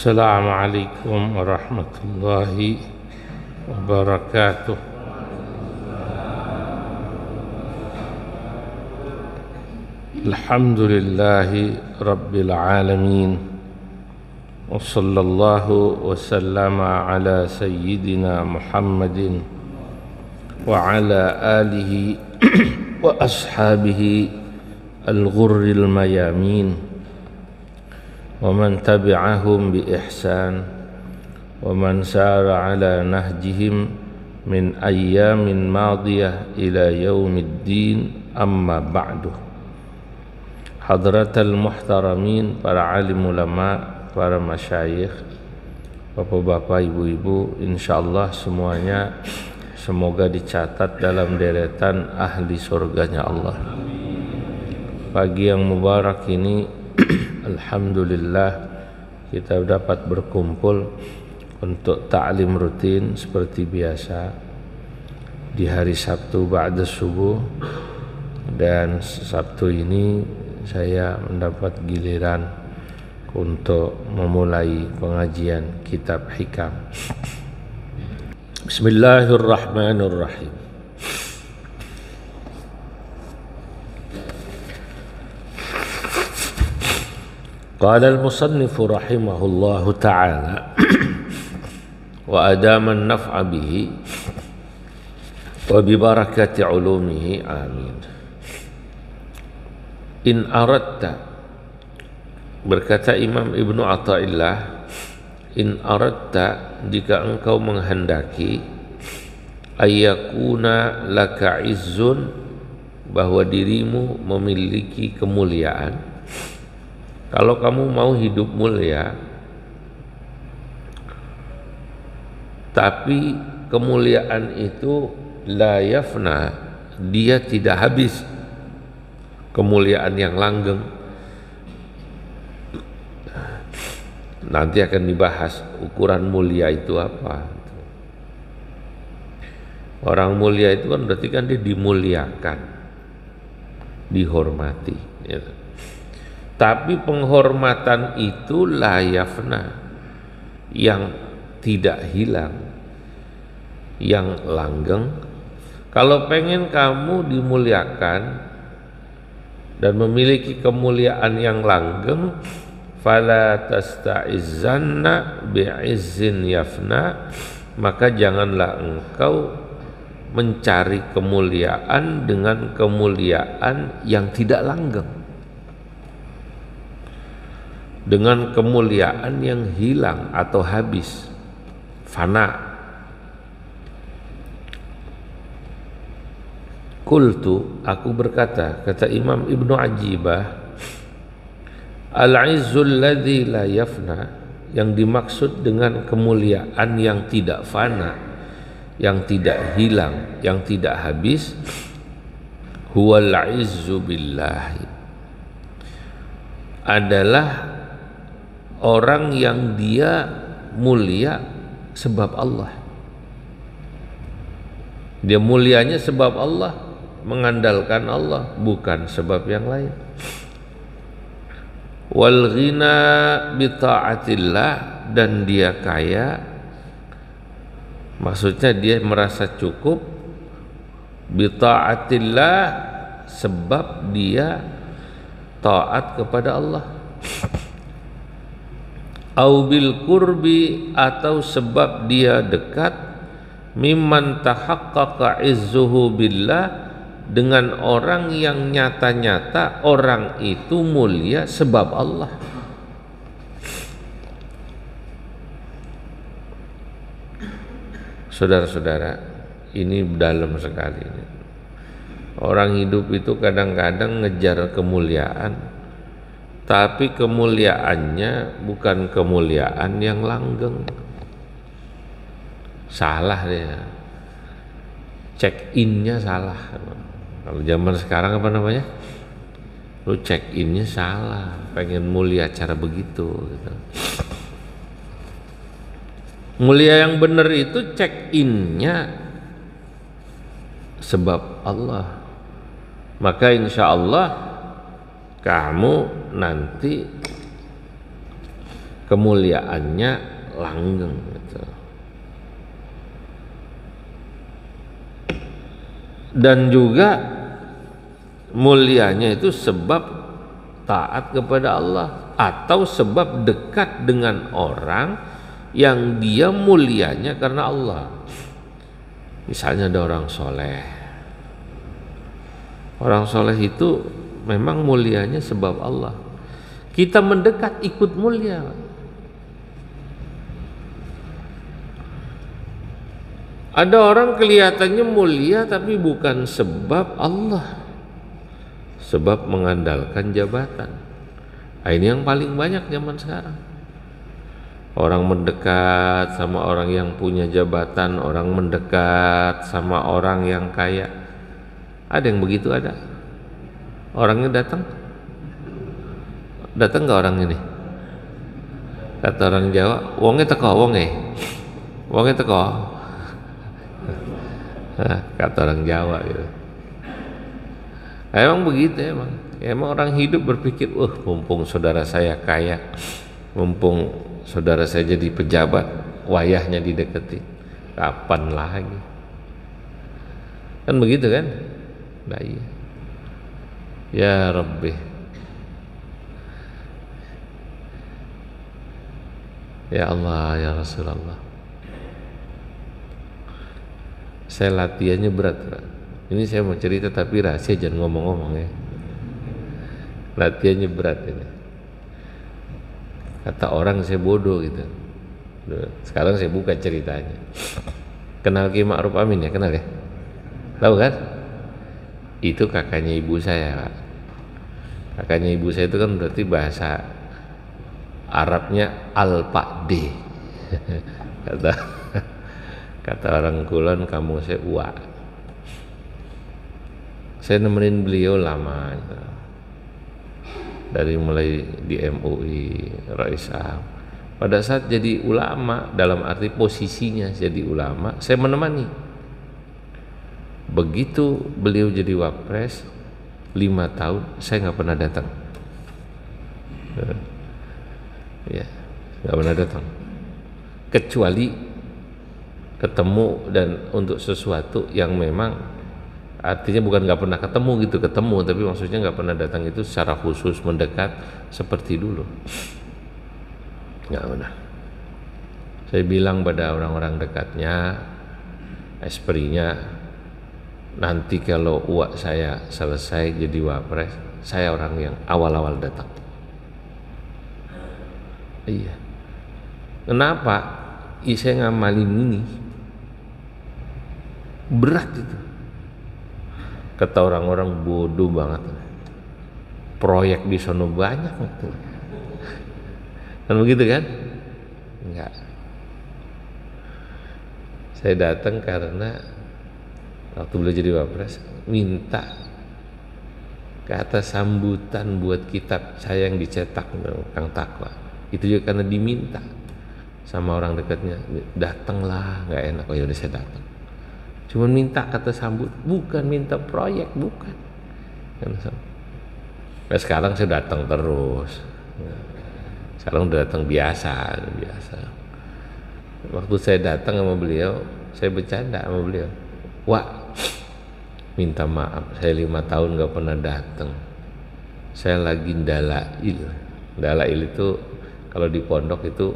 Assalamualaikum warahmatullahi wabarakatuh. Alhamdulillahi rabbil alamin. Wa sallallahu wa sallama ala sayyidina Muhammadin wa ala alihi wa ashabihi al-ghurril mayamin wa man tabi'ahum bi ihsan wa man sara ala nahjihim min ayyamin madiyah ila yaumiddin, amma ba'du. Hadratal muhtaramin, para alim ulama, para masyayikh, bapak-bapak, ibu-ibu, insyaallah semuanya semoga dicatat dalam deretan ahli surganya Allah. Pagi yang mubarak ini alhamdulillah kita dapat berkumpul untuk ta'lim rutin seperti biasa di hari Sabtu ba'da subuh, dan Sabtu ini saya mendapat giliran untuk memulai pengajian kitab hikam. Bismillahirrahmanirrahim. Qala al-musannif rahimahullahu ta'ala wa adama an-naf'a bihi wa bi barakati ulumihi, amin. In aradta, berkata Imam Ibnu Athaillah, in aradta, jika engkau menghendaki, ayyakuna laka izzun, bahwa dirimu memiliki kemuliaan. Kalau kamu mau hidup mulia, tapi kemuliaan itu la yafna, dia tidak habis, kemuliaan yang langgeng. Nanti akan dibahas ukuran mulia itu apa. Orang mulia itu kan berarti kan dia dimuliakan, dihormati, gitu. Tapi penghormatan itu la yafna, yang tidak hilang, yang langgeng. Kalau pengen kamu dimuliakan dan memiliki kemuliaan yang langgeng, fala tasta'izzanna bi'izzin yafna, maka janganlah engkau mencari kemuliaan dengan kemuliaan yang tidak langgeng, dengan kemuliaan yang hilang atau habis, fana. Qultu, aku berkata, kata Imam Ibnu Ajibah, al-izzul ladzi la yafna, yang dimaksud dengan kemuliaan yang tidak fana, yang tidak hilang, yang tidak habis, huwal izzu billahi, adalah orang yang dia mulia sebab Allah. Dia mulianya sebab Allah, mengandalkan Allah, bukan sebab yang lain. Wal ghina bi ta'atillah, dan dia kaya, maksudnya dia merasa cukup, bi ta'atillah, sebab dia taat kepada Allah. Au bil qurbi, atau sebab dia dekat, mimman tahaqqaqa izzuhu billah, dengan orang yang nyata-nyata orang itu mulia sebab Allah. Saudara-saudara, ini dalam sekali. Orang hidup itu kadang-kadang ngejar kemuliaan, tapi kemuliaannya bukan kemuliaan yang langgeng. Salah dia, check innya salah. Kalau zaman sekarang apa namanya, lu check innya salah, pengen mulia cara begitu, gitu. Mulia yang benar itu check innya sebab Allah, maka insya Allah kamu nanti kemuliaannya langgeng gitu. Dan juga mulianya itu sebab taat kepada Allah atau sebab dekat dengan orang yang dia mulianya karena Allah. Misalnya ada orang soleh. Orang soleh itu memang mulianya sebab Allah. Kita mendekat ikut mulia. Ada orang kelihatannya mulia tapi bukan sebab Allah, sebab mengandalkan jabatan. Nah, ini yang paling banyak zaman sekarang. Orang mendekat sama orang yang punya jabatan, orang mendekat sama orang yang kaya. Ada yang begitu ada. Orangnya datang nggak orang ini? Kata orang Jawa, wonge teko, wonge teko. Nah, kata orang Jawa gitu. Emang begitu emang. Emang orang hidup berpikir, mumpung saudara saya kaya, mumpung saudara saya jadi pejabat, wayahnya dideketi. Kapan lagi? Kan begitu kan? Nah, iya. Ya Rabbi. Ya Allah, ya Rasulullah. Saya latihannya berat, Pak. Ini saya mau cerita tapi rahasia, jangan ngomong-ngomong ya. Latihannya berat ini. Kata orang saya bodoh gitu. Sekarang saya buka ceritanya. Kenal Ki Ma'ruf Amin ya? Kenal ya? Tahu kan? Itu kakaknya ibu saya, Pak. Kakaknya ibu saya itu kan berarti bahasa Arabnya Al-Pakde. Kata orang Kulon, kamu saya uak. Saya nemenin beliau lama gitu. Dari mulai di MUI, Raisam. Pada saat jadi ulama, dalam arti posisinya jadi ulama, saya menemani. Begitu beliau jadi wapres 5 tahun, saya nggak pernah datang. Ya, nggak pernah datang. Kecuali ketemu dan untuk sesuatu yang memang artinya bukan nggak pernah ketemu gitu, ketemu tapi maksudnya nggak pernah datang itu secara khusus mendekat seperti dulu. Nggak pernah. Saya bilang pada orang-orang dekatnya, esprinya, nanti kalau uak saya selesai jadi wapres, saya orang yang awal-awal datang. Iya. Kenapa? Saya ngamalin ini berat itu. Kata orang-orang bodoh banget. Proyek di sono banyak gitu. Kan begitu kan? Enggak. Saya datang karena waktu beliau jadi wapres minta ke atas sambutan buat kitab saya yang dicetak Kang Takwa. Itu juga karena diminta sama orang dekatnya, datanglah, nggak enak. Oh ya udah saya datang. Cuma minta kata sambut, bukan minta proyek, bukan. Nah, sekarang saya datang terus. Sekarang udah datang biasa. Waktu saya datang sama beliau, saya bercanda sama beliau. Wah, minta maaf, saya 5 tahun nggak pernah datang. Saya lagi dalail. Dalail itu kalau di pondok itu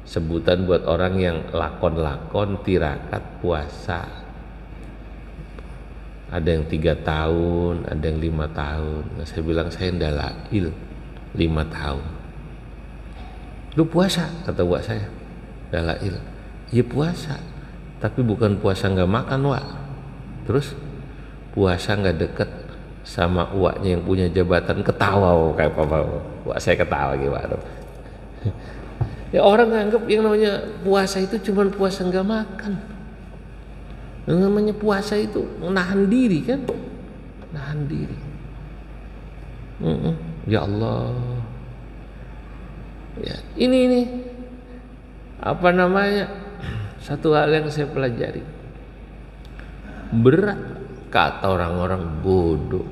sebutan buat orang yang lakon-lakon tirakat puasa. Ada yang 3 tahun, ada yang 5 tahun. Nah, saya bilang saya dalail 5 tahun. Lu puasa, kata Wak saya. Dalail. Iya puasa, tapi bukan puasa nggak makan, Wak. Terus puasa nggak deket sama Waknya yang punya jabatan. Ketawa kayak apa? Wak saya ketawa gimana? Ya orang nganggap yang namanya puasa itu cuma puasa nggak makan. Yang namanya puasa itu menahan diri kan, nahan diri. Ya Allah, ya ini apa namanya, satu hal yang saya pelajari berat. Kata orang-orang bodoh,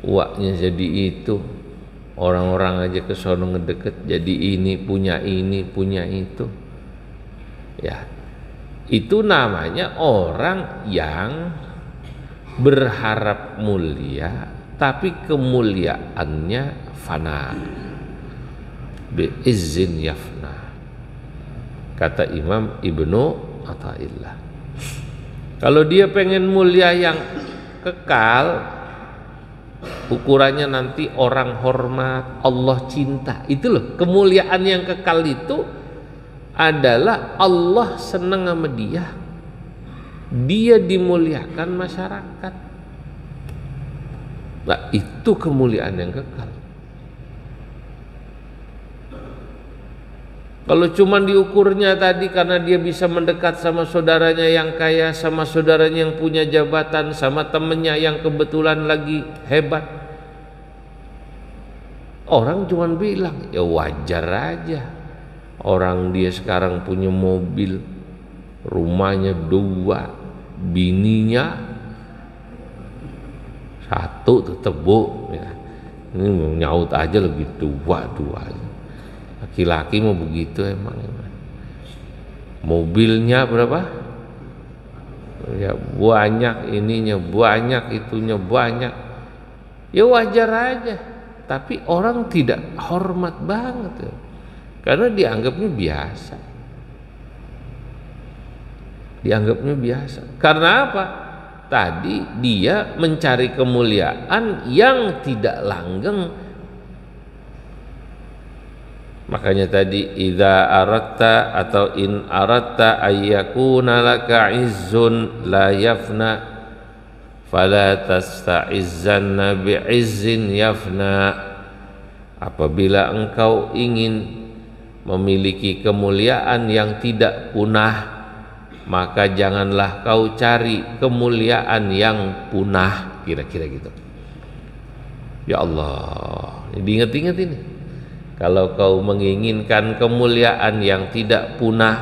Waknya jadi itu Orang-orang aja ke sono ngedeket, jadi ini, punya itu. Ya, itu namanya orang yang berharap mulia, tapi kemuliaannya fana. Bi'izzin yafna, kata Imam Ibnu Athaillah. Kalau dia pengen mulia yang kekal, ukurannya nanti orang hormat, Allah cinta. Itu loh, kemuliaan yang kekal itu adalah Allah senang sama dia, dia dimuliakan masyarakat. Nah, itu kemuliaan yang kekal. Kalau cuma diukurnya tadi karena dia bisa mendekat sama saudaranya yang kaya, sama saudaranya yang punya jabatan, sama temennya yang kebetulan lagi hebat, orang cuma bilang ya wajar aja. Orang dia sekarang punya mobil, rumahnya 2, bininya 1 tetep bu ya. Ini nyaut aja lebih tua. Laki-laki mau begitu emang. Mobilnya berapa? Ya banyak, ininya banyak, itunya banyak. Ya wajar aja. Tapi orang tidak hormat banget ya. Karena dianggapnya biasa. Karena apa? Tadi dia mencari kemuliaan yang tidak langgeng. Makanya tadi idza aratta atau in aratta ayyakuna laka izzun la yafna fala tasta'izzanna bi'izzin yafna. Apabila engkau ingin memiliki kemuliaan yang tidak punah, maka janganlah kau cari kemuliaan yang punah. Kira-kira gitu. Ya Allah, diingat-ingat ini. Kalau kau menginginkan kemuliaan yang tidak punah,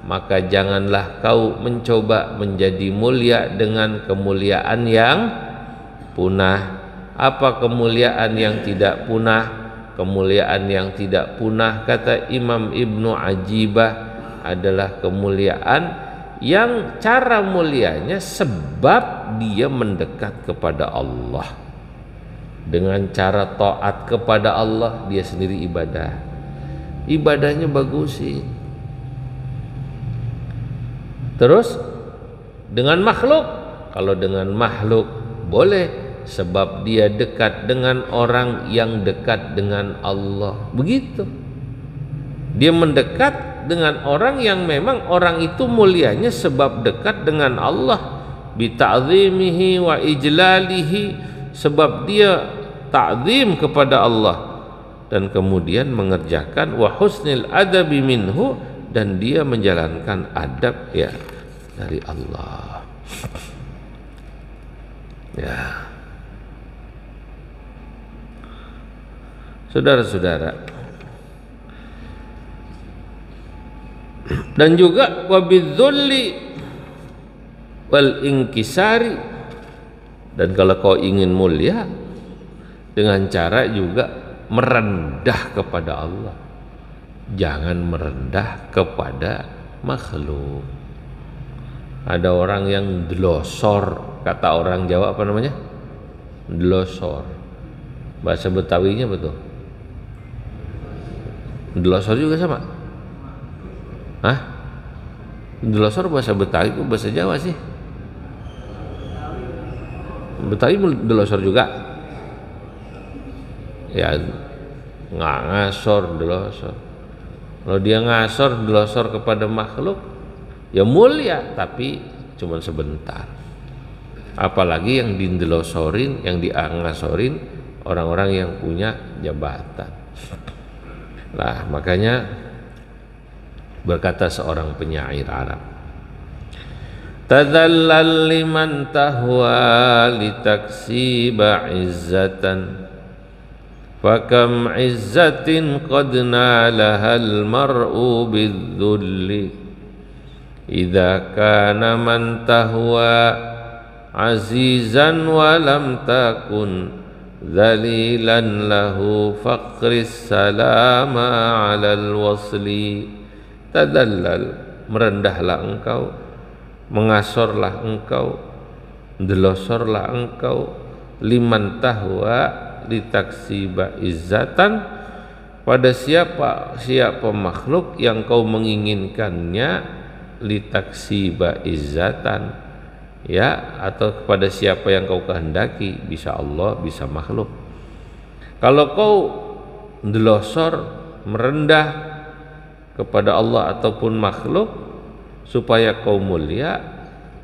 maka janganlah kau mencoba menjadi mulia dengan kemuliaan yang punah. Apa kemuliaan yang tidak punah? Kemuliaan yang tidak punah, kata Imam Ibnu Ajibah, adalah kemuliaan yang cara mulianya sebab dia mendekat kepada Allah. Dengan cara taat kepada Allah, dia sendiri ibadahnya bagusin. Terus dengan makhluk, kalau dengan makhluk boleh, sebab dia dekat dengan orang yang dekat dengan Allah. Begitu, dia mendekat dengan orang yang memang orang itu mulianya sebab dekat dengan Allah, bi ta'zimihi wa ijlalihi, sebab dia ta'zim kepada Allah dan kemudian mengerjakan wa husnil adabi minhu, dan dia menjalankan adab ya dari Allah. Ya, saudara-saudara, dan juga wabidzulli wal inkisari, dan kalau kau ingin mulia dengan cara juga merendah kepada Allah, jangan merendah kepada makhluk. Ada orang yang delosor, kata orang Jawa apa namanya? Delosor. Bahasa Betawinya betul. Delosor juga sama. Hah? Delosor bahasa Betawi, bahasa Jawa sih. Betawi delosor juga. Ya nggak ngasor, delosor. Kalau dia ngasor, delosor kepada makhluk, ya mulia tapi cuma sebentar. Apalagi yang didelosorin, yang diangasorin orang-orang yang punya jabatan. Nah, makanya berkata seorang penyair Arab, tadallal liman tahwa litaksiba izzatan, fakam izzatin qad nalahal mar'u bidzulli, idza kana man tahwa azizan wa lam takun Dhalilan lahu faqris salama alal wasli. Tadallal, merendahlah engkau, mengasorlah engkau, delosorlah engkau, liman tahwa litaksiba izzatan, pada siapa makhluk yang kau menginginkannya, litaksiba izzatan, ya, atau kepada siapa yang kau kehendaki, bisa Allah bisa makhluk. Kalau kau delosor, merendah kepada Allah ataupun makhluk supaya kau mulia,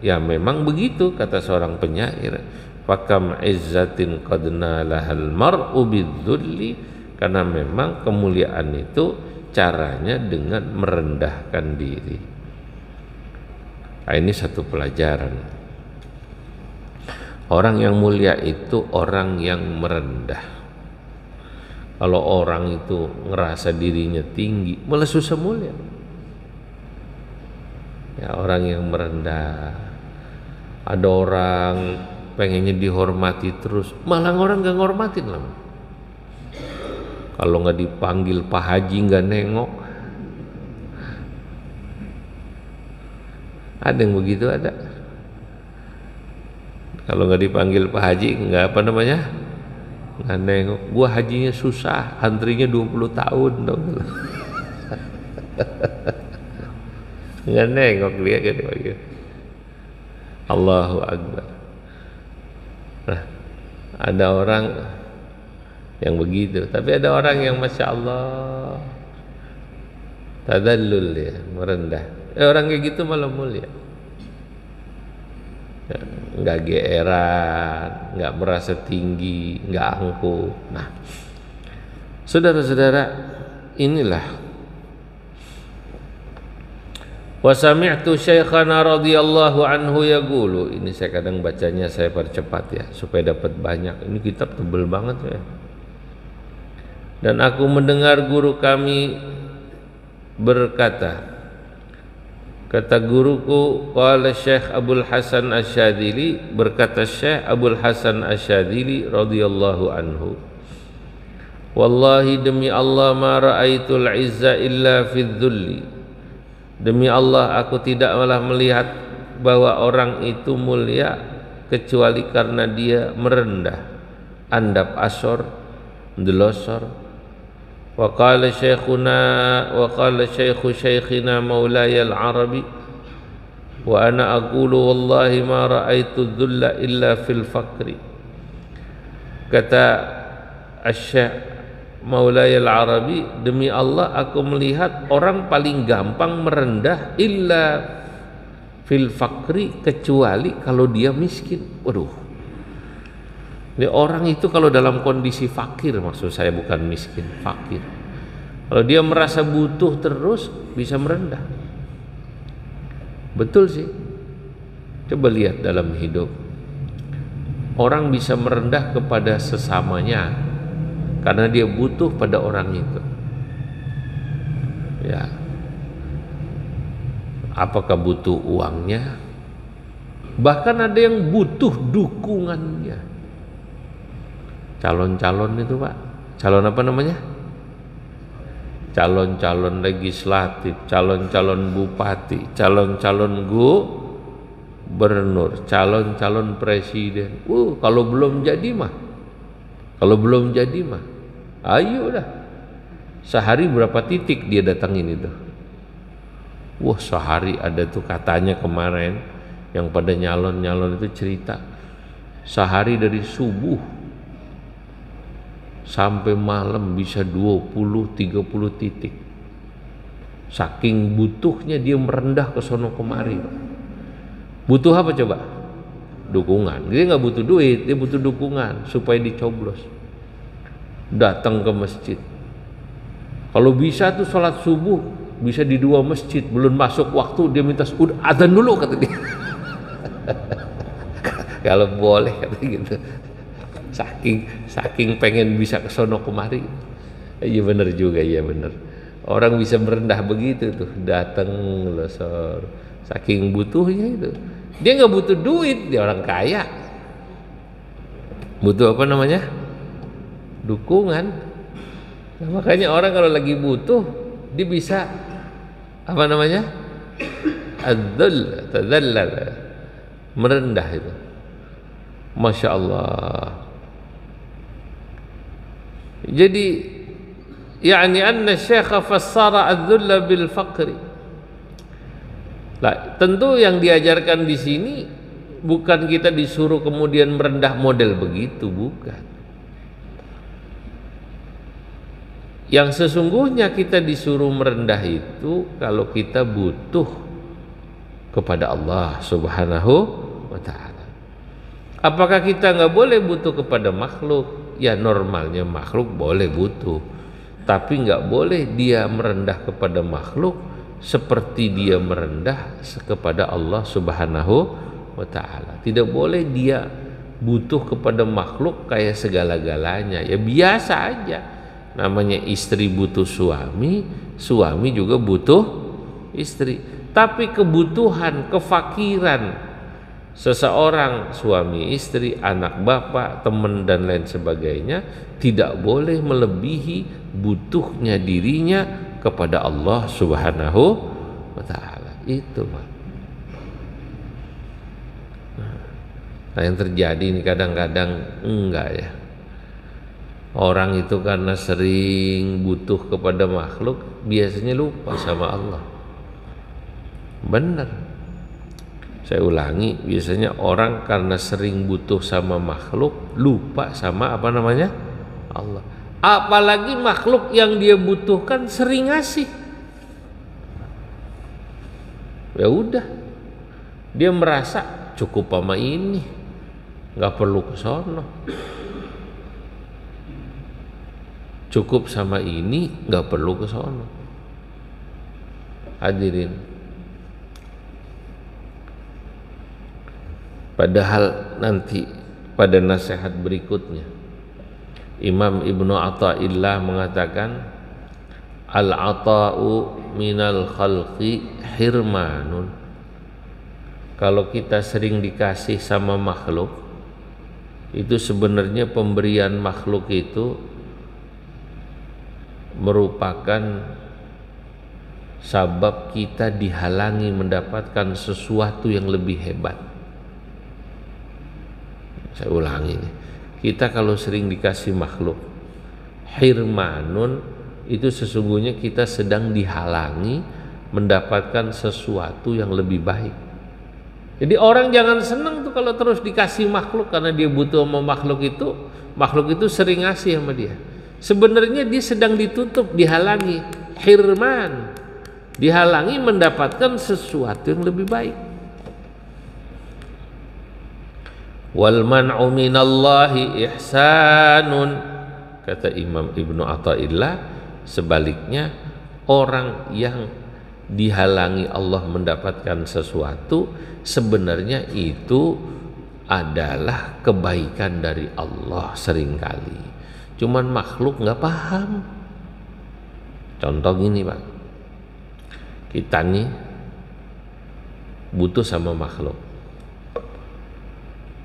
ya memang begitu kata seorang penyair, fakam izzatin qad nalahal mar'u bidzulli, karena memang kemuliaan itu caranya dengan merendahkan diri. Nah, ini satu pelajaran. Orang yang mulia itu orang yang merendah. Kalau orang itu ngerasa dirinya tinggi, malah susah mulia. Ya, orang yang merendah. Ada orang pengennya dihormati terus, malah orang gak ngormatin lah. Kalau nggak dipanggil Pak Haji nggak nengok. Ada yang begitu, ada. Kalau nggak dipanggil Pak Haji nggak apa namanya, nggak nengok. Gua hajinya susah, antrinya 20 tahun dong. Nggak nengok dia gitu. Allahu Akbar. Nah, ada orang yang begitu, tapi ada orang yang masya Allah tadallul, ya, merendah. Orang kayak gitu malah mulia. Nggak geeran, nggak merasa tinggi, nggak angkuh. Nah, saudara-saudara, inilah wa sami'tu syekhana radhiyallahu anhu yaqulu. Ini saya kadang bacanya saya percepat ya supaya dapat banyak. Ini kitab tebel banget ya. Dan aku mendengar guru kami berkata, kata guruku, qala Syekh Abdul Hasan Asyadzili, berkata Syekh Abdul Hasan Asyadzili radhiyallahu anhu, wallahi demi Allah ma ra'aitul izza illa fi dzulli, demi Allah aku tidaklah melihat bahwa orang itu mulia kecuali karena dia merendah, andap asor, delosor. Wa qala syaikhu syaikhina maulaya al-arabi wa ana aqulu wallahi ma ra'aitu dhulla illa fil faqri. Kata Asy-Syaikh maulaya al-arabi, demi Allah aku melihat orang paling gampang merendah illa fil faqri, kecuali kalau dia miskin. Waduh, ini orang itu kalau dalam kondisi fakir, maksud saya bukan miskin, fakir. Kalau dia merasa butuh terus bisa merendah. Betul sih. Coba lihat dalam hidup. Orang bisa merendah kepada sesamanya karena dia butuh pada orang itu. Ya. Apakah butuh uangnya? Bahkan ada yang butuh dukungannya. Calon-calon itu Pak, calon apa namanya? Calon-calon legislatif, calon-calon bupati, calon-calon gubernur, calon-calon presiden. Kalau belum jadi mah, ayo dah. Sehari berapa titik dia datangin itu? Sehari ada tuh katanya kemarin yang pada nyalon-nyalon itu cerita, sehari dari subuh sampai malam bisa 20-30 titik. Saking butuhnya dia merendah ke sono kemari. Butuh apa coba? Dukungan. Dia nggak butuh duit, dia butuh dukungan supaya dicoblos. Datang ke masjid. Kalau bisa tuh sholat subuh bisa di 2 masjid, belum masuk waktu dia minta udah adzan dulu kata dia. Kalau boleh kata gitu. Saking pengen bisa ke sono kemari. Iya bener juga, iya bener. Orang bisa merendah begitu tuh, datang losor. Saking butuhnya itu. Dia nggak butuh duit, dia orang kaya. Butuh apa namanya? dukungan. Nah, makanya orang kalau lagi butuh dia bisa apa namanya? Adzul, tadzallal, merendah itu. Masya Allah. Jadi yani anna syekha fassara adzulla bil faqri. Lah, tentu yang diajarkan di sini bukan kita disuruh kemudian merendah model begitu, bukan. Yang sesungguhnya kita disuruh merendah itu kalau kita butuh kepada Allah Subhanahu wa ta'ala. Apakah kita nggak boleh butuh kepada makhluk? Ya normalnya makhluk boleh butuh, tapi nggak boleh dia merendah kepada makhluk seperti dia merendah kepada Allah Subhanahu wa ta'ala. Tidak boleh dia butuh kepada makhluk kayak segala-galanya. Ya biasa aja. Namanya istri butuh suami, suami juga butuh istri. Tapi kebutuhan, kefakiran seseorang, suami istri, anak bapak, teman dan lain sebagainya tidak boleh melebihi butuhnya dirinya kepada Allah Subhanahu wa ta'ala. Itu Pak. Nah, yang terjadi ini kadang-kadang enggak ya. Orang itu karena sering butuh kepada makhluk biasanya lupa sama Allah. Benar. Saya ulangi, biasanya orang karena sering butuh sama makhluk lupa sama apa namanya? Allah. Apalagi makhluk yang dia butuhkan sering ngasih. Ya udah. Dia merasa cukup sama ini. Enggak perlu ke sono. Cukup sama ini, enggak perlu ke sono. Hadirin. Padahal nanti pada nasihat berikutnya Imam Ibnu Athaillah mengatakan al-ata'u minal khalqi hirmanun. Kalau kita sering dikasih sama makhluk, itu sebenarnya pemberian makhluk itu merupakan sabab kita dihalangi mendapatkan sesuatu yang lebih hebat. Saya ulangi nih. Kita kalau sering dikasih makhluk hirmanun, itu sesungguhnya kita sedang dihalangi mendapatkan sesuatu yang lebih baik. Jadi orang jangan senang tuh kalau terus dikasih makhluk, karena dia butuh sama makhluk itu sering ngasih sama dia. Sebenarnya dia sedang ditutup, dihalangi, hirman, dihalangi mendapatkan sesuatu yang lebih baik. Wal man'u minallahi ihsanun, kata Imam Ibnu Athaillah, sebaliknya orang yang dihalangi Allah mendapatkan sesuatu sebenarnya itu adalah kebaikan dari Allah seringkali. Cuman makhluk nggak paham. Contoh gini Pak, kita nih butuh sama makhluk.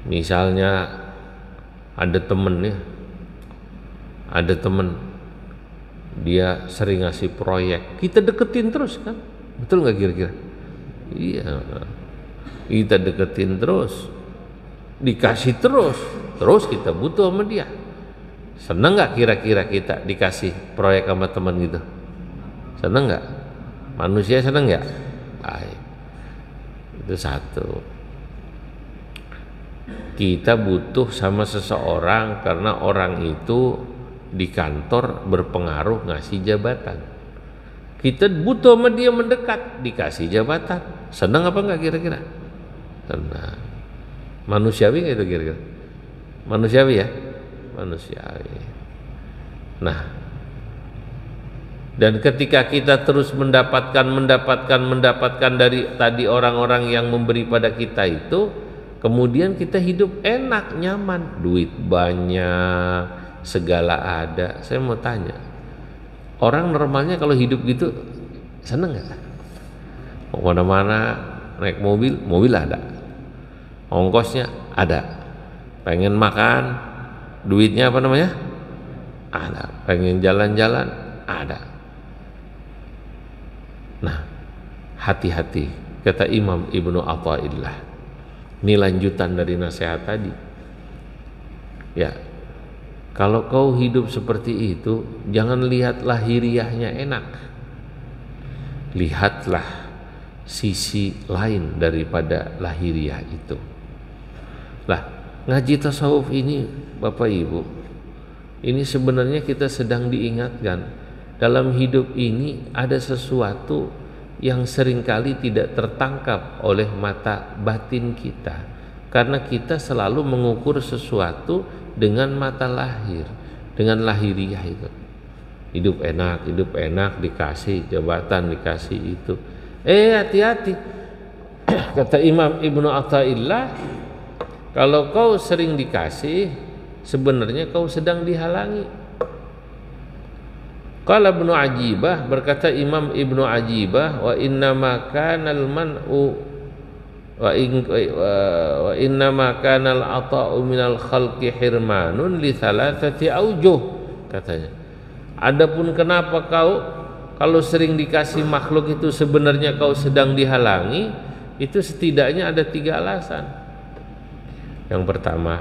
Misalnya ada temennya, ada temen dia sering ngasih proyek, kita deketin terus kan, betul nggak kira-kira? Iya, kita deketin terus, dikasih terus kita butuh sama dia. Seneng nggak kira-kira kita dikasih proyek sama teman gitu? Seneng nggak? Manusia seneng nggak? Baik, itu satu. Kita butuh sama seseorang karena orang itu di kantor berpengaruh ngasih jabatan. Kita butuh sama dia mendekat, dikasih jabatan. Senang apa enggak kira-kira? Senang. Manusiawi nggak itu kira-kira? Manusiawi ya? Manusiawi. Nah, dan ketika kita terus mendapatkan dari tadi orang-orang yang memberi pada kita itu, kemudian kita hidup enak, nyaman, duit banyak, segala ada. Saya mau tanya, orang normalnya kalau hidup gitu seneng nggak? Mau mana-mana naik mobil ada, ongkosnya ada, pengen makan, duitnya apa namanya? ada. Pengen jalan-jalan, ada. Nah, hati-hati, kata Imam Ibnu Athaillah. Ini lanjutan dari nasihat tadi. Ya, kalau kau hidup seperti itu, jangan lihat lahiriahnya enak. Lihatlah sisi lain daripada lahiriah itu. Lah, ngaji tasawuf ini, Bapak Ibu, ini sebenarnya kita sedang diingatkan dalam hidup ini ada sesuatu yang seringkali tidak tertangkap oleh mata batin kita, karena kita selalu mengukur sesuatu dengan mata lahir, dengan lahiriah itu. Hidup enak, dikasih jabatan, dikasih itu. Hati-hati. Kata Imam Ibnu Athaillah, kalau kau sering dikasih, sebenarnya kau sedang dihalangi. Qala Ibnu Ajibah, berkata Imam Ibnu Ajibah, wa innama kanal man'u wa innama kanal ata'u minal khalqi hirmanun li thalathati aujuh, katanya. Adapun kenapa kau kalau sering dikasih makhluk itu sebenarnya kau sedang dihalangi, itu setidaknya ada 3 alasan. Yang pertama,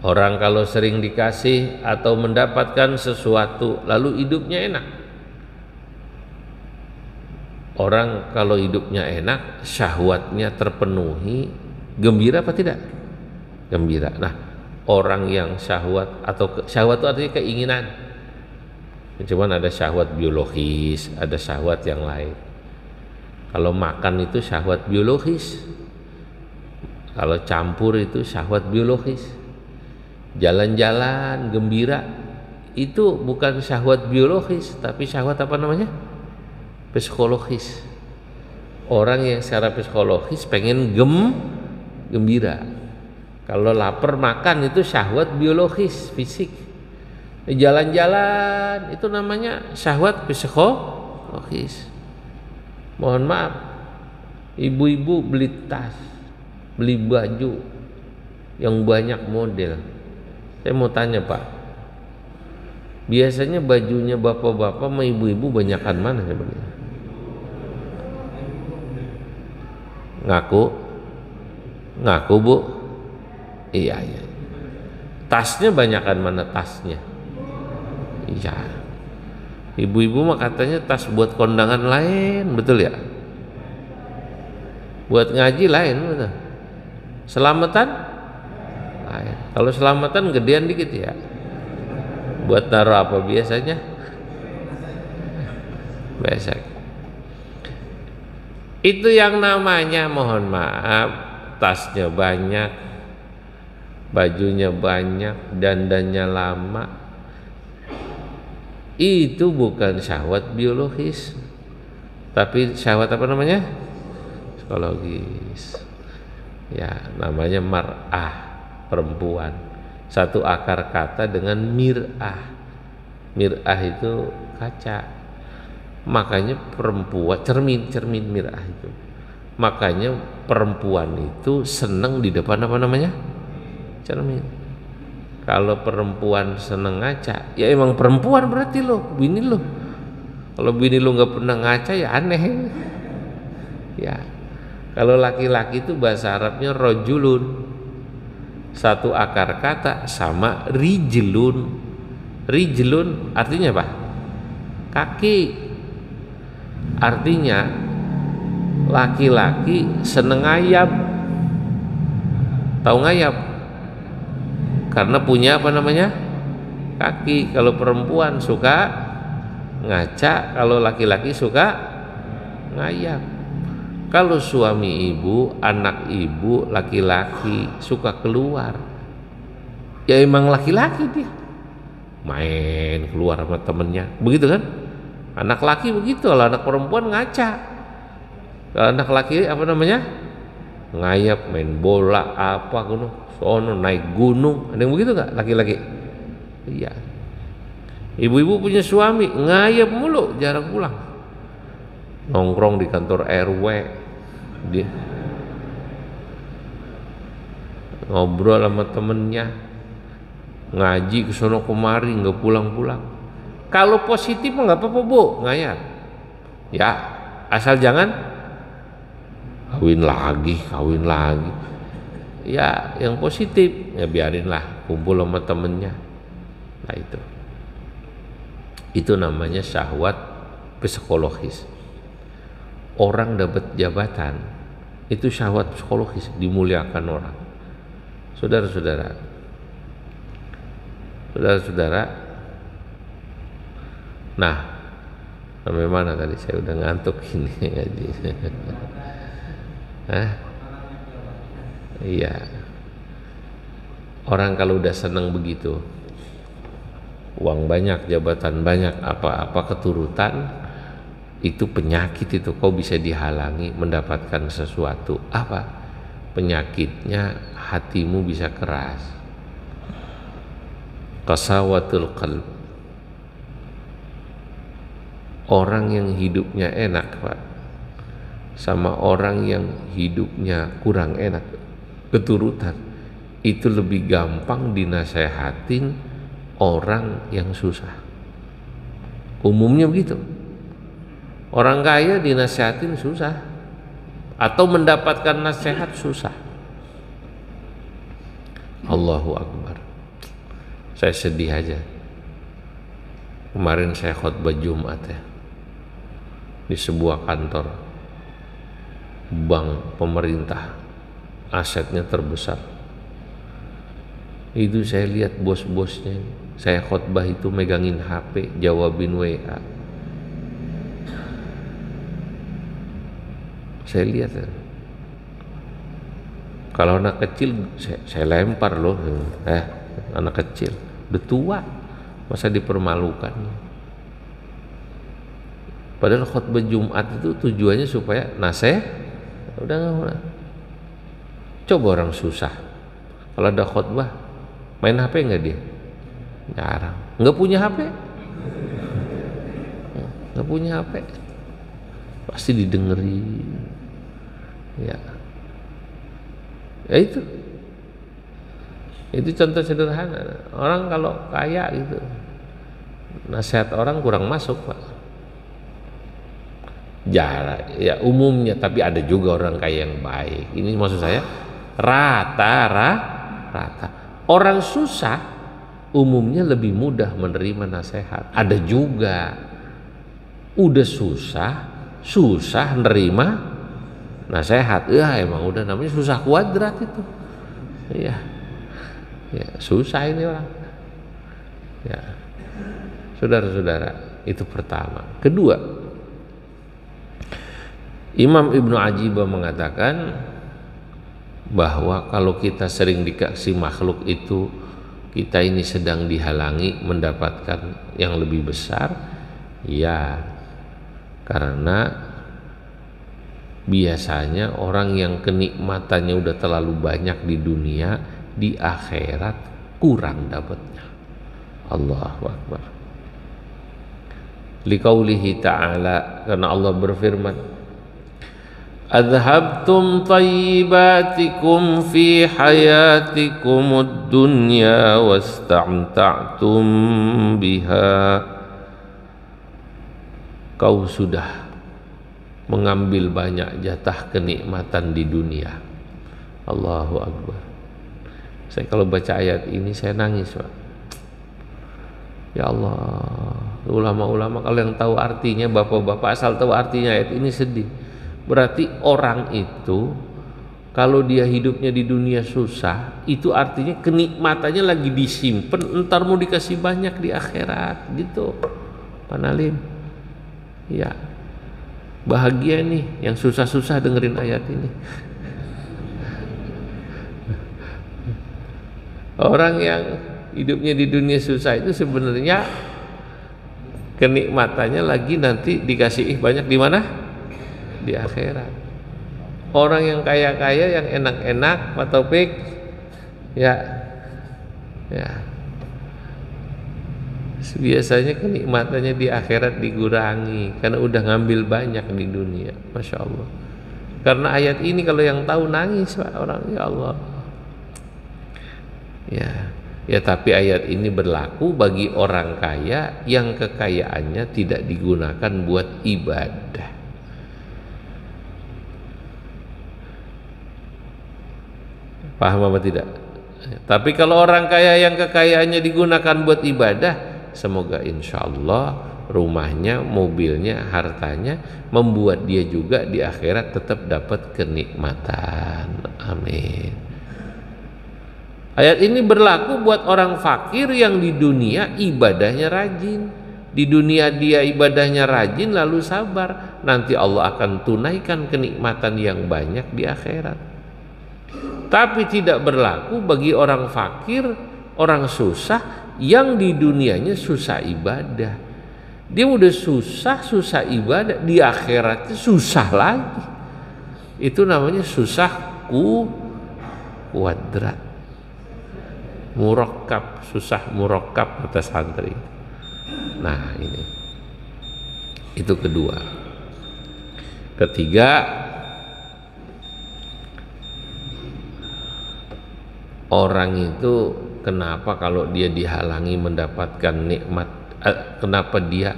orang kalau sering dikasih atau mendapatkan sesuatu lalu hidupnya enak. Orang kalau hidupnya enak, syahwatnya terpenuhi, gembira apa tidak? Gembira. Nah, orang yang syahwat atau syahwat itu artinya keinginan. Cuman ada syahwat biologis, ada syahwat yang lain. Kalau makan itu syahwat biologis. Kalau campur itu syahwat biologis. Jalan-jalan gembira itu bukan syahwat biologis, tapi syahwat apa namanya? Psikologis. Orang yang secara psikologis pengen gembira. Kalau lapar makan itu syahwat biologis, fisik. Jalan-jalan itu namanya syahwat psikologis. Mohon maaf, ibu-ibu beli tas, beli baju yang banyak model. Saya mau tanya Pak, biasanya bajunya bapak-bapak sama ibu-ibu banyakan mana sebenarnya? Ngaku Bu? Iya. Tasnya banyakan mana tasnya? Iya. Ibu-ibu mah katanya tas buat kondangan lain, betul ya? Buat ngaji lain, betul. Selamatan? Lain. Kalau selamatan gedean dikit ya. Buat naruh apa biasanya? Besek. Itu yang namanya, mohon maaf, tasnya banyak, bajunya banyak, dandannya lama. Itu bukan syahwat biologis, tapi syahwat apa namanya? Psikologis. Ya, namanya mar'ah, perempuan. Satu akar kata dengan mir'ah. Mir'ah itu kaca. Makanya perempuan, cermin mir'ah itu. Makanya perempuan itu senang di depan apa namanya? Cermin. Kalau perempuan senang ngaca, ya emang perempuan berarti lo, bini lo. Kalau bini lo nggak pernah ngaca ya aneh. Ya. Kalau laki-laki itu bahasa Arabnya rojulun. Satu akar kata sama rijlun. Rijlun artinya apa? Kaki. Artinya laki-laki seneng ngayap. Tahu ngayap? Karena punya apa namanya? Kaki. Kalau perempuan suka ngaca, kalau laki-laki suka ngayap. Kalau suami ibu, anak ibu, laki-laki suka keluar, ya emang laki-laki dia main keluar sama temennya, begitu kan? Anak laki begitu, kalau anak perempuan ngaca. Kalau anak laki apa namanya? Ngayap, main bola, apa gunung, sono naik gunung, ada yang begitu nggak laki-laki? Iya. Ibu-ibu punya suami ngayap mulu, jarang pulang. Nongkrong di kantor RW, dia ngobrol sama temennya, ngaji kesono kemari nggak pulang-pulang. Kalau positif nggak apa-apa bu, ngayal. Ya asal jangan kawin lagi. Ya yang positif ya biarinlah, kumpul sama temennya. Nah itu namanya syahwat psikologis. Orang dapat jabatan itu syahwat psikologis, dimuliakan orang. Saudara-saudara, nah sampai mana tadi? Saya udah ngantuk ini ngaji. Iya, orang kalau udah seneng begitu, uang banyak, jabatan banyak, apa-apa keturutan, itu penyakit. Itu kau bisa dihalangi mendapatkan sesuatu. Apa penyakitnya? Hatimu bisa keras, qasawatul qalb. Orang yang hidupnya enak Pak, sama orang yang hidupnya kurang enak, keturutan, itu lebih gampang dinasehatin orang yang susah. Umumnya begitu. Orang kaya dinasehatin susah, atau mendapatkan nasihat susah. Allahu Akbar. Saya sedih aja. Kemarin saya khutbah Jumat ya, di sebuah kantor bank pemerintah, asetnya terbesar. Itu saya lihat bos-bosnya. Saya khutbah itu megangin HP, jawabin WA. Saya lihat ya. Kalau anak kecil saya lempar loh, anak kecil udah tua masa dipermalukan. Padahal khutbah Jumat itu tujuannya supaya udah nggak. Coba orang susah, kalau ada khutbah main HP nggak dia? Jarang. Nggak punya HP, pasti didengerin. Ya itu contoh sederhana. Orang kalau kaya gitu, nasihat orang kurang masuk Pak. Ya umumnya, tapi ada juga orang kaya yang baik. Ini maksud saya rata. Orang susah umumnya lebih mudah menerima nasihat. Ada juga udah susah nerima nasihat. Emang udah namanya susah kuadrat itu. Iya. Ya, susah ini orang. Ya. Saudara-saudara, itu pertama. Kedua, Imam Ibnu Ajibah mengatakan bahwa kalau kita sering dikasih makhluk itu, kita ini sedang dihalangi mendapatkan yang lebih besar. Ya, karena biasanya orang yang kenikmatannya udah terlalu banyak di dunia, di akhirat kurang dapatnya. Allahu Akbar. Liqaulihi ta'ala, karena Allah berfirman, adhabtum tayyibatikum fi hayatikumud dunya wastamta'tum biha. Kau sudah mengambil banyak jatah kenikmatan di dunia. Allahu Akbar. Saya kalau baca ayat ini saya nangis Pak. Ya Allah, ulama-ulama kalau yang tahu artinya, bapak-bapak asal tahu artinya ayat ini sedih. Berarti orang itu kalau dia hidupnya di dunia susah, itu artinya kenikmatannya lagi disimpan, entar mau dikasih banyak di akhirat gitu. Panalim. Ya. Bahagia nih yang susah-susah dengerin ayat ini. Orang yang hidupnya di dunia susah itu sebenarnya kenikmatannya lagi nanti dikasih banyak di mana? Di akhirat. Orang yang kaya-kaya, yang enak-enak, Pak Taufik, ya, biasanya kenikmatannya di akhirat dikurangi karena udah ngambil banyak di dunia. Masya Allah. Karena ayat ini kalau yang tahu nangis Pak orang, ya Allah. Ya, Ya, tapi ayat ini berlaku bagi orang kaya yang kekayaannya tidak digunakan buat ibadah. Paham apa tidak? Tapi kalau orang kaya yang kekayaannya digunakan buat ibadah, semoga insya Allah rumahnya, mobilnya, hartanya membuat dia juga di akhirat tetap dapat kenikmatan. Amin. Ayat ini berlaku buat orang fakir yang di dunia ibadahnya rajin. Di dunia dia ibadahnya rajin lalu sabar, nanti Allah akan tunaikan kenikmatan yang banyak di akhirat. Tapi tidak berlaku bagi orang fakir, orang susah yang di dunianya susah ibadah. Dia udah susah ibadah, di akhiratnya susah lagi. Itu namanya susah kuadrat. Murakkab, susah murakkab kata santri. Nah, ini. Itu kedua. Ketiga, orang itu kenapa kalau dia dihalangi mendapatkan nikmat, kenapa dia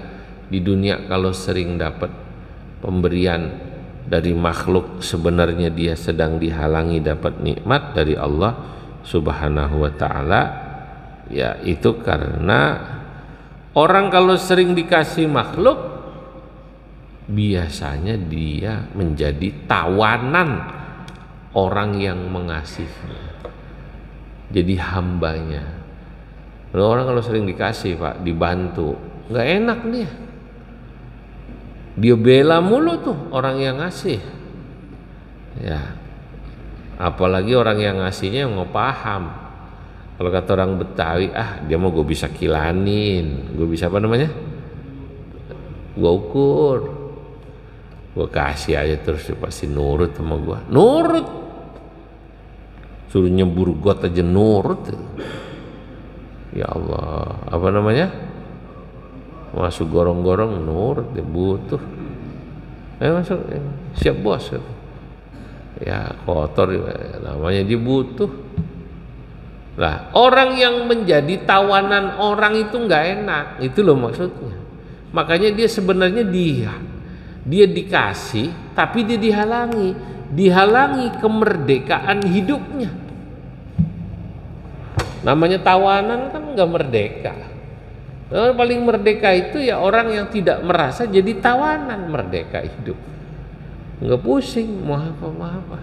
di dunia kalau sering dapat pemberian dari makhluk, sebenarnya dia sedang dihalangi dapat nikmat dari Allah Subhanahu wa ta'ala? Ya, itu karena orang kalau sering dikasih makhluk, biasanya dia menjadi tawanan orang yang mengasihinya, jadi hambanya. Orang kalau sering dikasih, Pak, dibantu, nggak enak dia bela mulu tuh orang yang ngasih. Ya, apalagi orang yang ngasihnya yang nggak paham. Kalau kata orang Betawi, dia mau gue bisa kilanin, gue bisa apa namanya, gue ukur, gue kasih aja terus dia pasti nurut sama gue. Nurut, suruh nyebur got aja nurut. Ya Allah, apa namanya, masuk gorong-gorong nurut, dia butuh. Masuk, siap bos. Ya kotor, namanya dia butuh. Lah, orang yang menjadi tawanan orang itu nggak enak, itu loh maksudnya. Makanya dia sebenarnya dia dikasih, tapi dia dihalangi kemerdekaan hidupnya. Namanya tawanan kan nggak merdeka. Yang paling merdeka itu ya orang yang tidak merasa jadi tawanan, merdeka hidup. Nggak pusing, mau apa.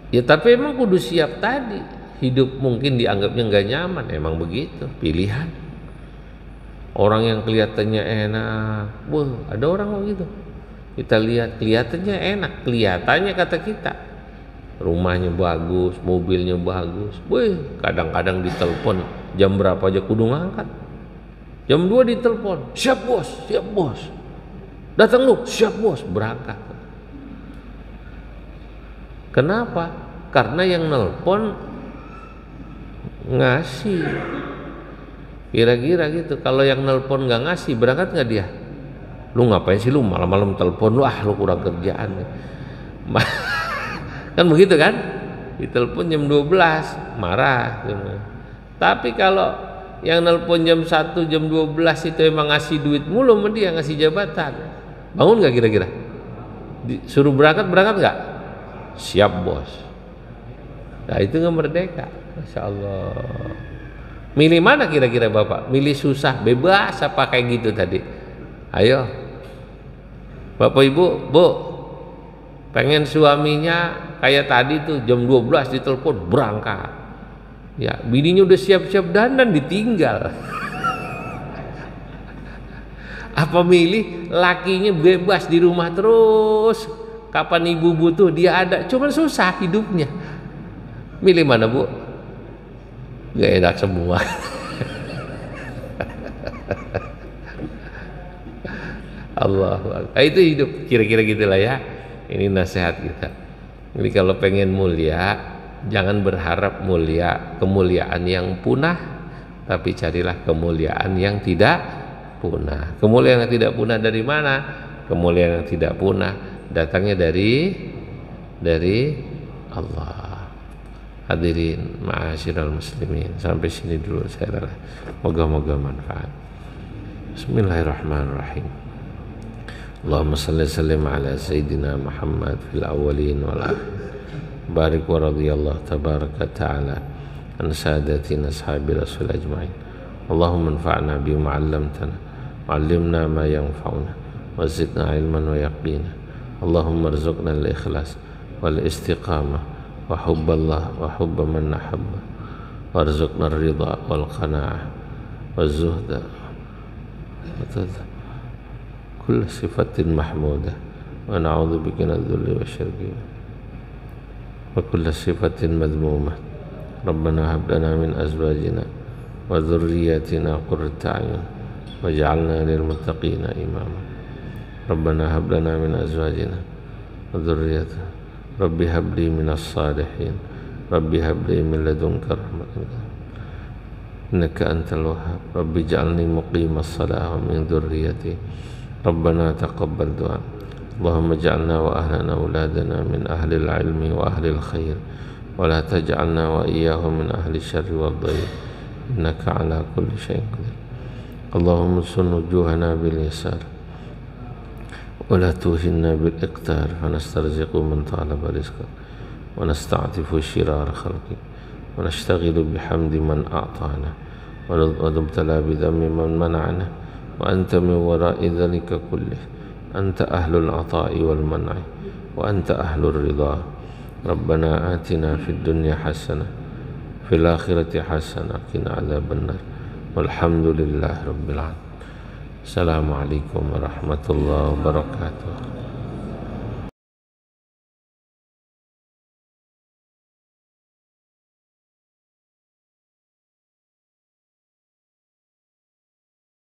Ya tapi emang kudu siap tadi. Hidup mungkin dianggapnya nggak nyaman, emang begitu, pilihan. Orang yang kelihatannya enak, ada orang begitu. Kita lihat kelihatannya enak, kelihatannya kata kita, rumahnya bagus, mobilnya bagus. Kadang-kadang ditelepon jam berapa aja kudu ngangkat. Jam 2 ditelepon, siap bos. Datang lu, siap bos, berangkat. Kenapa? Karena yang nelpon ngasih. Kira-kira gitu. Kalau yang nelpon nggak ngasih, berangkat nggak dia? Lu ngapain sih lu malam-malam telepon lu? Lu kurang kerjaan. Kan begitu kan? Ditelepon jam 12, marah. Tapi kalau yang nelpon jam 1, jam 12 itu emang ngasih duit mulu sama dia, ngasih jabatan, bangun nggak kira-kira? Suruh berangkat nggak? Siap bos. Nah itu nggak merdeka. Masya Allah. Milih mana kira-kira Bapak? Milih susah, bebas apa kayak gitu tadi? Ayo Bapak Ibu, Bu, pengen suaminya kayak tadi tuh jam 12 ditelepon berangkat. Ya, bininya udah siap-siap dandan ditinggal. Apa milih lakinya bebas di rumah terus, kapan ibu butuh dia ada, cuman susah hidupnya. Milih mana Bu? Gak enak semua. Allah, itu hidup kira-kira gitulah ya. Ini nasihat kita. Jadi kalau pengen mulia, jangan berharap mulia, kemuliaan yang punah, tapi carilah kemuliaan yang tidak punah. Kemuliaan yang tidak punah dari mana? Kemuliaan yang tidak punah datangnya dari Allah. Hadirin ma'asyiral muslimin, sampai sini dulu saya rasa, moga-moga manfaat. Bismillahirrahmanirrahim. Allahumma salli sallim ala sayyidina Muhammad fil awwalin wal akhirin. Barik wa radiyallahu tabaraka ta'ala an sadatina ashabi rasul ajma'in. Allahumma anfa'na bima 'allamtana wa 'allimna ma yanfa'una wa zidna ilman wa yaqina. Allahumma arzuqna al-ikhlas wal istiqamah wa hubballah wa hubba man nahabba warzuqna ar-ridha wal qana'ah wa zuhda kull sifatin mahmudah wa na'udzu bika min adh-dhulli wa syirki wa kull sifatin madhmumah. Rabbana hab lana min azwajina wa dhurriyyatina qurrata a'yun waj'alna lil muttaqina imama. Rabbana hab lana min azwajina wa dhurriyyatina Rabbi habli minas salihin Rabbi habli min ladunka rahmatan innaka antal wahhab Rabbi ij'alni muqimas salah wa min dhurriyyati Rabbana taqabbal du'a. Allahumma ij'alna wa ahlana auladana min ahli al-ilmi wa ahli al-khair wa la taj'alna wa iyyahum min ahli syarri wad dhayr innaka ala kulli syai'in qadir. Allahumma sun wujuhana bil yasar ولا توهنا بالإقتار فنسترزق من طالب رزقك ونستعطف شرار خلقك ونشتغل بحمد من أعطانا ونبتلى بذم من منعنا وأنت من وراء ذلك كله أنت أهل العطاء والمنع وأنت أهل الرضا. ربنا آتنا في الدنيا حسنة في الآخرة حسنة قنا عذاب النار والحمد لله رب العالمين. Assalamualaikum warahmatullahi wabarakatuh.